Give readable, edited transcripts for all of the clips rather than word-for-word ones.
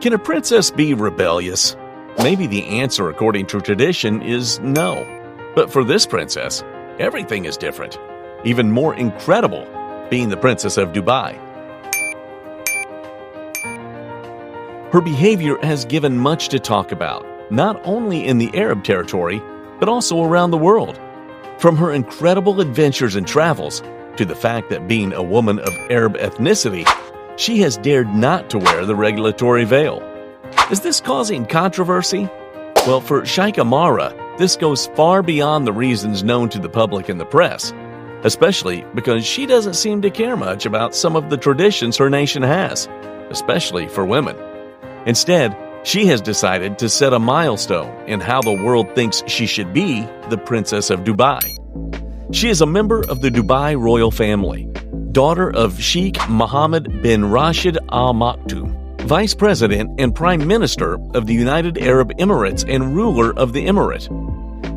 Can a princess be rebellious? Maybe the answer, according to tradition, is no. But for this princess, everything is different. Even more incredible, being the Princess of Dubai. Her behavior has given much to talk about, not only in the Arab territory, but also around the world. From her incredible adventures and travels, to the fact that being a woman of Arab ethnicity, she has dared not to wear the regulatory veil. Is this causing controversy? Well, for Sheikha Mahra, this goes far beyond the reasons known to the public and the press, especially because she doesn't seem to care much about some of the traditions her nation has, especially for women. Instead, she has decided to set a milestone in how the world thinks she should be the Princess of Dubai. She is a member of the Dubai royal family, daughter of Sheikh Mohammed bin Rashid Al Maktoum, Vice President and Prime Minister of the United Arab Emirates and ruler of the Emirate.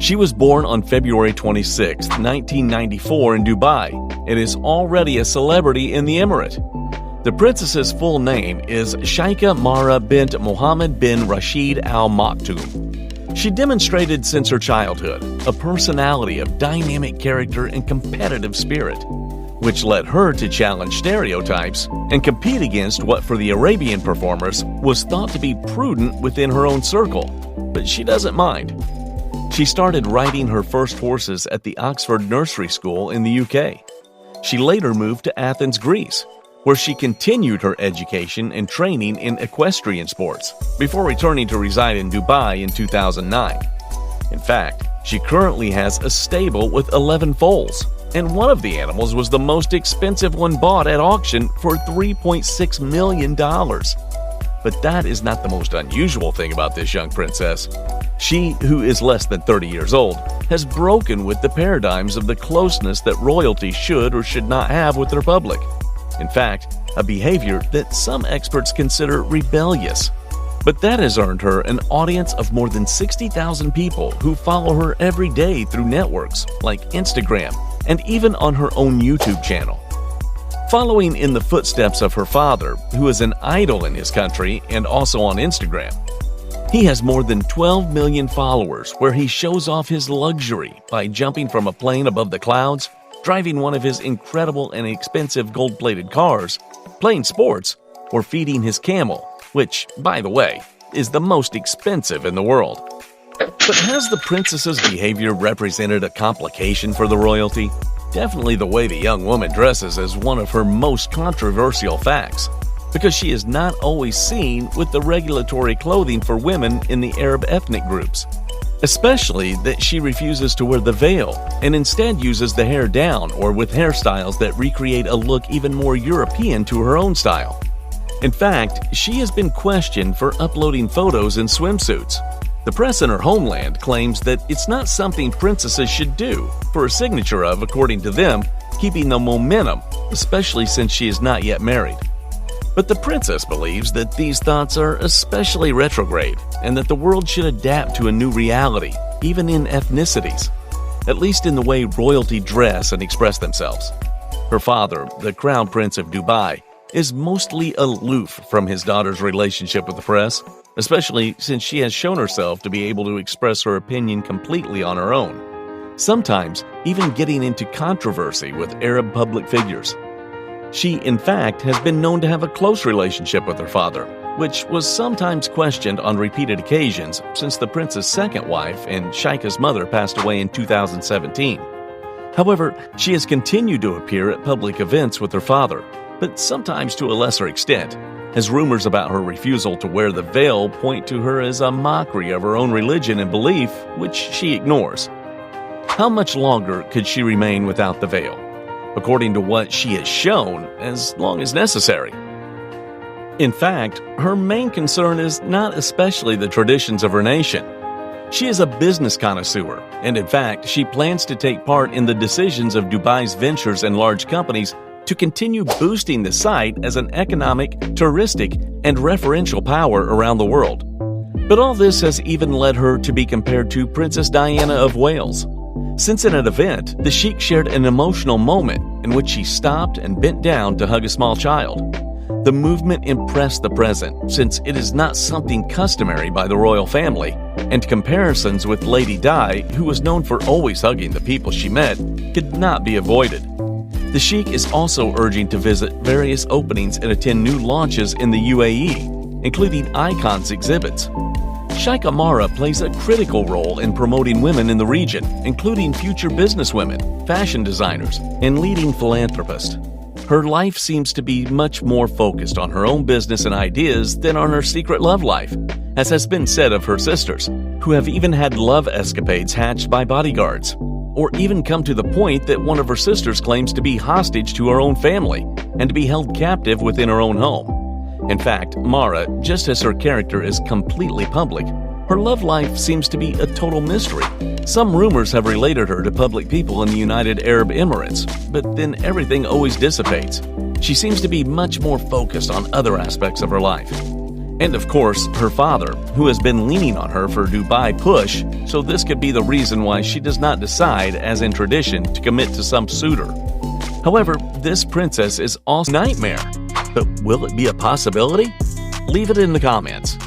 She was born on February 26, 1994 in Dubai and is already a celebrity in the Emirate. The princess's full name is Sheikha Mahra bint Mohammed bin Rashid Al Maktoum. She demonstrated since her childhood a personality of dynamic character and competitive spirit, which led her to challenge stereotypes and compete against what for the Arabian performers was thought to be prudent within her own circle, but she doesn't mind. She started riding her first horses at the Oxford Nursery School in the UK. She later moved to Athens, Greece, where she continued her education and training in equestrian sports before returning to reside in Dubai in 2009. In fact, she currently has a stable with 11 foals, and one of the animals was the most expensive one bought at auction for $3.6 million. But that is not the most unusual thing about this young princess. She, who is less than 30 years old, has broken with the paradigms of the closeness that royalty should or should not have with their public. In fact, a behavior that some experts consider rebellious. But that has earned her an audience of more than 60,000 people who follow her every day through networks like Instagram and even on her own YouTube channel. Following in the footsteps of her father, who is an idol in his country and also on Instagram, he has more than 12 million followers where he shows off his luxury by jumping from a plane above the clouds, driving one of his incredible and expensive gold-plated cars, playing sports, or feeding his camel, which, by the way, is the most expensive in the world. But has the princess's behavior represented a complication for the royalty? Definitely the way the young woman dresses is one of her most controversial facts, because she is not always seen with the regulatory clothing for women in the Arab ethnic groups. Especially that she refuses to wear the veil and instead uses the hair down or with hairstyles that recreate a look even more European to her own style. In fact, she has been questioned for uploading photos in swimsuits. The press in her homeland claims that it's not something princesses should do, for a signature of, according to them, keeping the momentum, especially since she is not yet married. But the princess believes that these thoughts are especially retrograde and that the world should adapt to a new reality, even in ethnicities, at least in the way royalty dress and express themselves. Her father, the Crown Prince of Dubai, is mostly aloof from his daughter's relationship with the press, especially since she has shown herself to be able to express her opinion completely on her own, sometimes even getting into controversy with Arab public figures. She, in fact, has been known to have a close relationship with her father, which was sometimes questioned on repeated occasions since the prince's second wife and Sheikha's mother passed away in 2017. However, she has continued to appear at public events with her father, but sometimes to a lesser extent, as rumors about her refusal to wear the veil point to her as a mockery of her own religion and belief, which she ignores. How much longer could she remain without the veil? According to what she has shown, as long as necessary. In fact, her main concern is not especially the traditions of her nation. She is a business connoisseur, and in fact, she plans to take part in the decisions of Dubai's ventures and large companies to continue boosting the site as an economic, touristic, and referential power around the world. But all this has even led her to be compared to Princess Diana of Wales. Since in an event, the Sheikh shared an emotional moment in which she stopped and bent down to hug a small child. The movement impressed the president since it is not something customary by the royal family, and comparisons with Lady Di, who was known for always hugging the people she met, could not be avoided. The Sheikh is also urging to visit various openings and attend new launches in the UAE, including Icons exhibits. Sheikha Mahra plays a critical role in promoting women in the region, including future businesswomen, fashion designers, and leading philanthropists. Her life seems to be much more focused on her own business and ideas than on her secret love life, as has been said of her sisters, who have even had love escapades hatched by bodyguards, or even come to the point that one of her sisters claims to be hostage to her own family and to be held captive within her own home. In fact, Mahra, just as her character is completely public, her love life seems to be a total mystery. Some rumors have related her to public people in the United Arab Emirates, but then everything always dissipates. She seems to be much more focused on other aspects of her life. And of course, her father, who has been leaning on her for Dubai push, so this could be the reason why she does not decide, as in tradition, to commit to some suitor. However, this princess is also a nightmare. But will it be a possibility? Leave it in the comments.